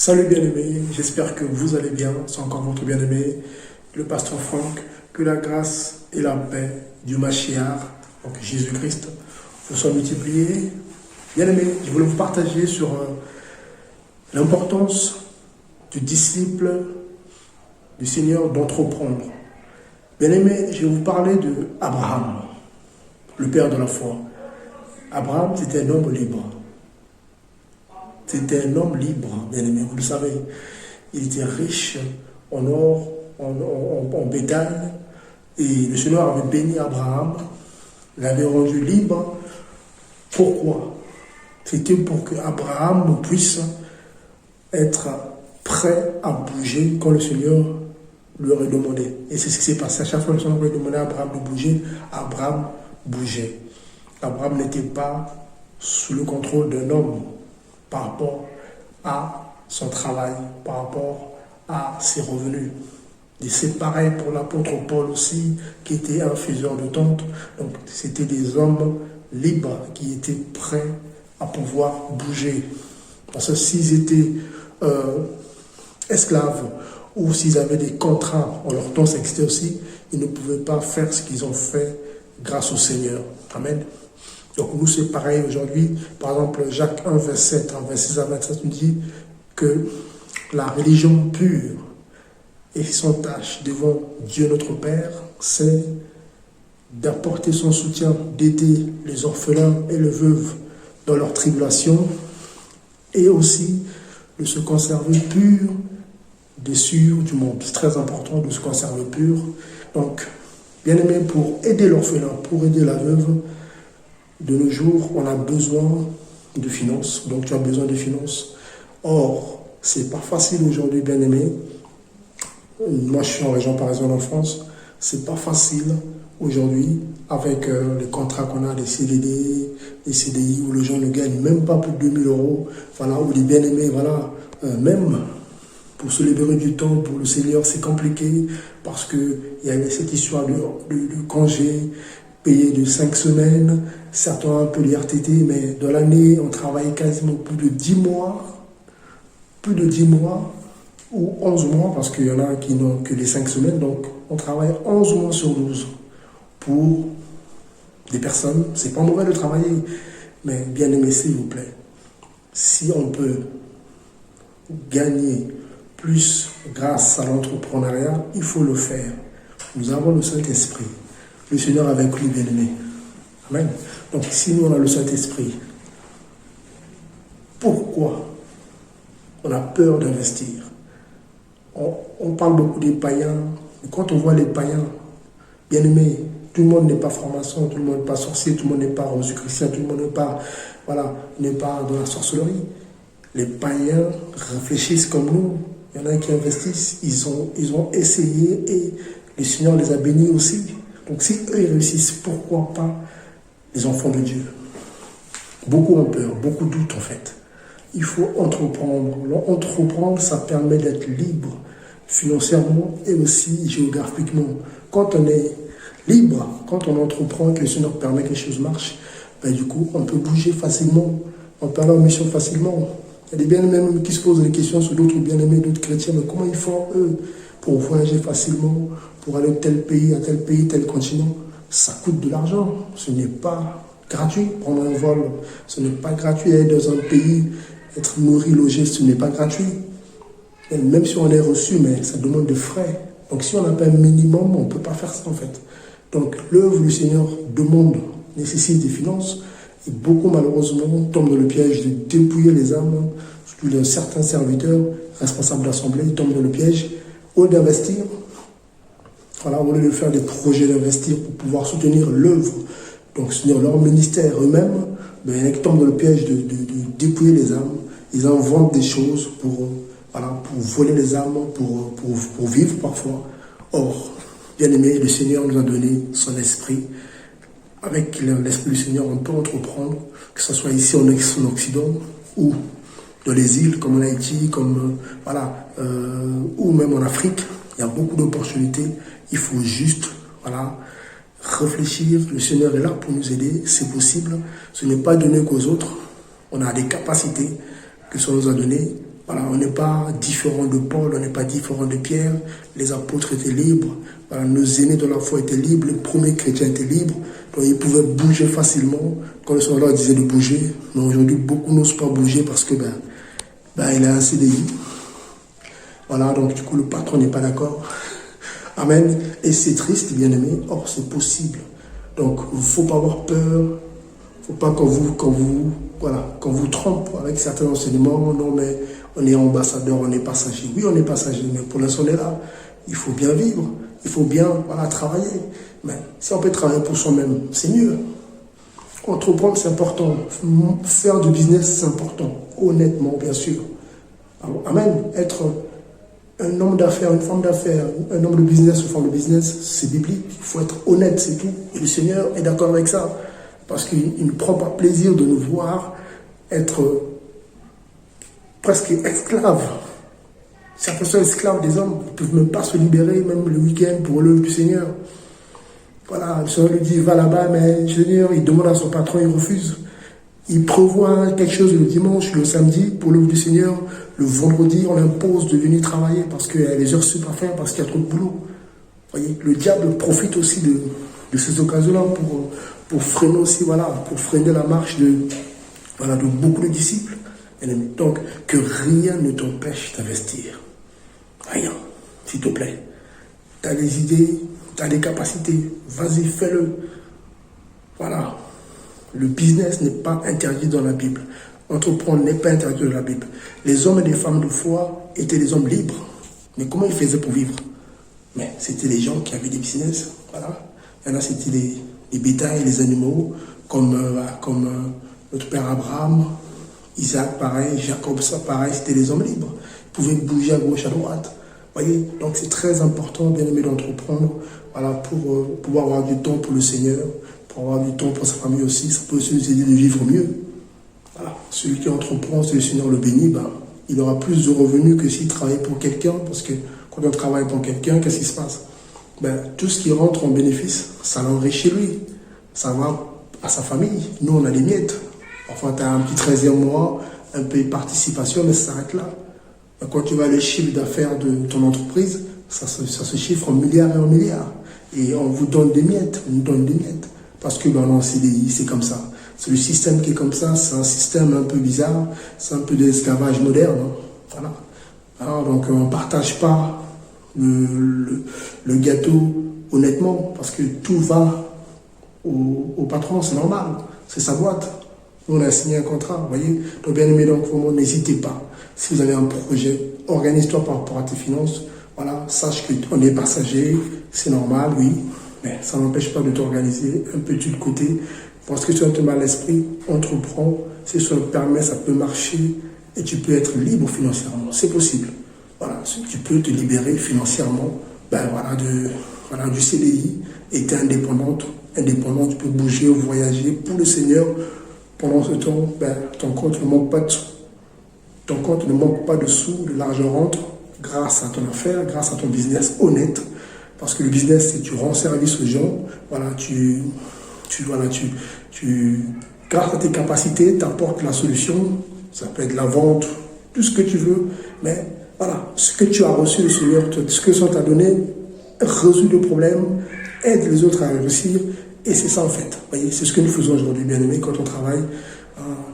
Salut bien-aimés, j'espère que vous allez bien. C'est encore votre bien-aimé, le pasteur Franck. Que la grâce et la paix du Mashiach, donc Jésus-Christ, vous soient multipliés. Bien-aimés, je voulais vous partager sur l'importance du disciple du Seigneur d'entreprendre. Bien-aimés, je vais vous parler de Abraham, le père de la foi. Abraham, c'était un homme libre. C'était un homme libre, bien-aimé, vous le savez. Il était riche en or, en bétail. Et le Seigneur avait béni Abraham, l'avait rendu libre. Pourquoi? C'était pour que Abraham puisse être prêt à bouger quand le Seigneur lui aurait demandé. Et c'est ce qui s'est passé. À chaque fois que le Seigneur lui demandait à Abraham de bouger, Abraham bougeait. Abraham n'était pas sous le contrôle d'un homme par rapport à son travail, par rapport à ses revenus. Et c'est pareil pour l'apôtre Paul aussi, qui était un faiseur de tentes. Donc c'était des hommes libres qui étaient prêts à pouvoir bouger. Parce que s'ils étaient esclaves ou s'ils avaient des contrats en leur temps, c'était aussi, ils ne pouvaient pas faire ce qu'ils ont fait grâce au Seigneur. Amen. Donc nous, c'est pareil aujourd'hui. Par exemple, Jacques 1, verset 7, 26 à 27, nous dit que la religion pure et son tâche devant Dieu notre Père, c'est d'apporter son soutien, d'aider les orphelins et les veuves dans leur tribulation, et aussi de se conserver pur des souillures du monde. C'est très important de se conserver pur. Donc, bien aimé, pour aider l'orphelin, pour aider la veuve, de nos jours, on a besoin de finances. Donc, tu as besoin de finances. Or, c'est pas facile aujourd'hui, bien aimé. Moi, je suis en région parisienne en France. C'est pas facile aujourd'hui avec les contrats qu'on a, les CDD, les CDI, où les gens ne gagnent même pas plus de 2000 €. Voilà, où les bien-aimés, voilà, même pour se libérer du temps pour le Seigneur, c'est compliqué parce qu'il y a cette histoire de congé payé de 5 semaines. Certains ont un peu les RTT, mais dans l'année, on travaille quasiment plus de 10 mois. Plus de 10 mois ou 11 mois, parce qu'il y en a qui n'ont que les 5 semaines. Donc, on travaille 11 mois sur 12 pour des personnes. C'est pas mauvais de travailler, mais bien aimé, s'il vous plaît, si on peut gagner plus grâce à l'entrepreneuriat, il faut le faire. Nous avons le Saint-Esprit. Le Seigneur avec lui, bien aimé. Amen. Donc, si nous, on a le Saint-Esprit, pourquoi on a peur d'investir? On parle beaucoup des païens, mais quand on voit les païens, bien aimés, tout le monde n'est pas franc-maçon, tout le monde n'est pas sorcier, tout le monde n'est pas rosicrucien, tout le monde n'est pas, voilà, n'est pas dans la sorcellerie. Les païens réfléchissent comme nous. Il y en a qui investissent, ils ont essayé et le Seigneur les a bénis aussi. Donc si eux ils réussissent, pourquoi pas les enfants de Dieu? Beaucoup ont peur, beaucoup doutent en fait. Il faut entreprendre. Entreprendre, ça permet d'être libre financièrement et aussi géographiquement. Quand on est libre, quand on entreprend, que le Seigneur permet que les choses marchent, ben du coup, on peut bouger facilement, on peut aller en mission facilement. Il y a des bien-aimés qui se posent des questions sur d'autres bien-aimés, d'autres chrétiens, mais comment ils font eux pour voyager facilement, pour aller de tel pays, tel continent? Ça coûte de l'argent, ce n'est pas gratuit. Prendre un vol, ce n'est pas gratuit. Aller dans un pays, être nourri, logé, ce n'est pas gratuit. Et même si on est reçu, mais ça demande des frais. Donc si on n'a pas un minimum, on ne peut pas faire ça en fait. Donc l'œuvre du Seigneur nécessite des finances. Et beaucoup malheureusement tombent dans le piège de dépouiller les âmes, surtout certains serviteurs, responsables d'assemblée, ils tombent dans le piège. Au lieu d'investir, voilà, au lieu de faire des projets d'investir pour pouvoir soutenir l'œuvre, donc soutenir leur ministère eux-mêmes, ben, il y en a qui tombent dans le piège de dépouiller les âmes. Ils inventent des choses pour voler les âmes, pour vivre parfois. Or, bien aimé, le Seigneur nous a donné son esprit. Avec l'esprit du Seigneur, on peut entreprendre, que ce soit ici en Occident ou dans les îles comme en Haïti, ou même en Afrique. Il y a beaucoup d'opportunités. Il faut juste réfléchir. Le Seigneur est là pour nous aider. C'est possible. Ce n'est pas donné qu'aux autres. On a des capacités que ça nous a données. Voilà, on n'est pas différent de Paul, on n'est pas différent de Pierre. Les apôtres étaient libres. Voilà, nos aînés de la foi étaient libres. Les premiers chrétiens étaient libres. Donc ils pouvaient bouger facilement. Quand le Seigneur leur disait de bouger. Mais aujourd'hui, beaucoup n'osent pas bouger parce que il a un CDI. Voilà, donc du coup, le patron n'est pas d'accord. Amen. Et c'est triste, bien aimé. Or, c'est possible. Donc, il ne faut pas avoir peur. Il ne faut pas qu'on vous trompe avec certains enseignements. Non, mais on est ambassadeur, on est passager. Oui, on est passager, mais pour l'instant, on est là. Il faut bien vivre. Il faut bien travailler. Mais si on peut travailler pour soi-même, c'est mieux. Entreprendre, c'est important. Faire du business, c'est important. Honnêtement, bien sûr. Alors, amen. Être un homme d'affaires, une femme d'affaires, un homme de business, une femme de business, c'est biblique. Il faut être honnête, c'est tout. Et le Seigneur est d'accord avec ça. Parce qu'il ne prend pas plaisir de nous voir être presque esclaves. Certains sont esclaves des hommes. Ils ne peuvent même pas se libérer, même le week-end, pour l'œuvre du Seigneur. Voilà, le Seigneur lui dit, va là-bas, mais le Seigneur, il demande à son patron, il refuse. Il prévoit quelque chose le dimanche, le samedi, pour l'œuvre du Seigneur. Le vendredi, on impose de venir travailler parce qu'il y a les heures sup à faire, parce qu'il y a trop de boulot. Vous voyez, le diable profite aussi de ces occasions-là pour freiner aussi, pour freiner la marche de beaucoup de disciples. Donc, que rien ne t'empêche d'investir. Rien, s'il te plaît. Tu as des idées, tu as des capacités, vas-y, fais-le. Voilà. Le business n'est pas interdit dans la Bible. Entreprendre n'est pas interdit dans la Bible. Les hommes et les femmes de foi étaient des hommes libres. Mais comment ils faisaient pour vivre? Mais c'était les gens qui avaient des business. Voilà. Il y en a, c'était les bétails, les animaux, comme notre père Abraham, Isaac, pareil, Jacob, ça, pareil, c'était des hommes libres. Ils pouvaient bouger à gauche, à droite. Voyez, donc c'est très important, bien aimé, d'entreprendre, pour pouvoir avoir du temps pour le Seigneur, pour avoir du temps pour sa famille aussi. Ça peut aussi nous aider de vivre mieux. Voilà. Celui qui entreprend, si le Seigneur le bénit, il aura plus de revenus que s'il travaille pour quelqu'un, parce que quand on travaille pour quelqu'un, qu'est-ce qui se passe? Tout ce qui rentre en bénéfice, ça l'enrichit lui. Ça va à sa famille. Nous, on a des miettes. Enfin, tu as un petit 13e mois, un peu de participation, mais ça s'arrête là. Quand tu vois le chiffre d'affaires de ton entreprise, ça se chiffre en milliards et en milliards. Et on vous donne des miettes, on nous donne des miettes. Parce que non, c'est comme ça. C'est le système qui est comme ça, c'est un système un peu bizarre, c'est un peu de l'esclavage moderne. Hein. Voilà. Alors, donc, on ne partage pas le gâteau honnêtement, parce que tout va au patron, c'est normal, c'est sa boîte. Nous, on a signé un contrat, vous voyez. Donc, bien aimé, donc, vraiment, n'hésitez pas. Si vous avez un projet, organise-toi par rapport à tes finances. Voilà, sache qu'on est passager, c'est normal, oui, mais ça n'empêche pas de t'organiser un petit de côté. Parce que tu as te mal à l'esprit, entreprends, si ça te permet, ça peut marcher et tu peux être libre financièrement. C'est possible. Voilà, tu peux te libérer financièrement du CDI et tu es indépendant, tu peux bouger ou voyager pour le Seigneur. Pendant ce temps, ton compte ne manque pas de sous. Ton compte ne manque pas de sous, de l'argent rentre grâce à ton affaire, grâce à ton business honnête. Parce que le business, c'est que tu rends service aux gens. Voilà, grâce à tes capacités, tu apportes la solution. Ça peut être la vente, tout ce que tu veux. Mais voilà, ce que tu as reçu le Seigneur, ce que ça t'a donné, résout le problème, aide les autres à réussir. Et c'est ça en fait. Vous voyez, c'est ce que nous faisons aujourd'hui, bien aimé, quand on travaille.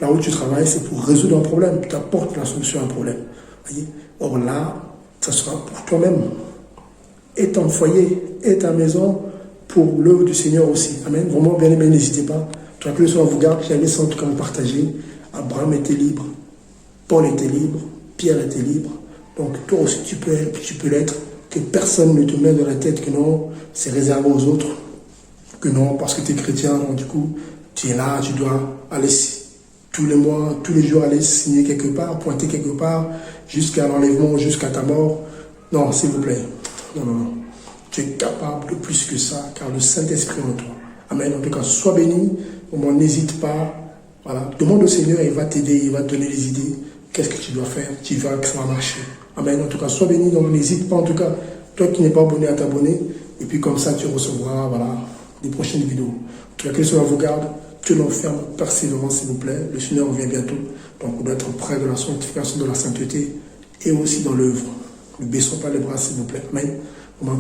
Là où tu travailles, c'est pour résoudre un problème. Tu apportes la solution à un problème. Voyez. Or là, ça sera pour toi-même. Et ton foyer, et ta maison, pour l'œuvre du Seigneur aussi. Amen. Vraiment, bien aimé, n'hésitez pas. Toi, que le Seigneur vous garde, jamais sans tout cas vous partager. Abraham était libre. Paul était libre. Pierre était libre. Donc, toi aussi, tu peux l'être. Que personne ne te met dans la tête que non, c'est réservé aux autres. Que non, parce que tu es chrétien, donc du coup, tu es là, tu dois aller tous les mois, tous les jours, aller signer quelque part, pointer quelque part, jusqu'à l'enlèvement, jusqu'à ta mort. Non, s'il vous plaît. Non. Tu es capable de plus que ça, car le Saint-Esprit en toi. Amen. En tout cas, sois béni. Au moins, n'hésite pas. Voilà. Demande au Seigneur, il va t'aider, il va te donner les idées. Qu'est-ce que tu dois faire? Tu vas que ça va marcher. Amen. En tout cas, sois béni. Donc, n'hésite pas. En tout cas, toi qui n'es pas abonné, à t'abonner. Et puis, comme ça, tu recevras, des prochaines vidéos. En tout cas, que le Seigneur vous garde. Que l'on ferme persévérance, s'il vous plaît. Le Seigneur revient bientôt. Donc, on doit être près de la sanctification, de la sainteté. et aussi dans l'œuvre. Ne baissons pas les bras, s'il vous plaît. Mais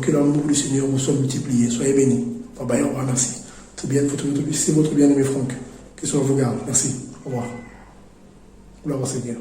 que l'amour du Seigneur vous soit multiplié. Soyez bénis. Bye bye, au revoir, merci. C'est votre bien-aimé Franck. Que soit vous garde. Merci. Au revoir. Gloire au Seigneur.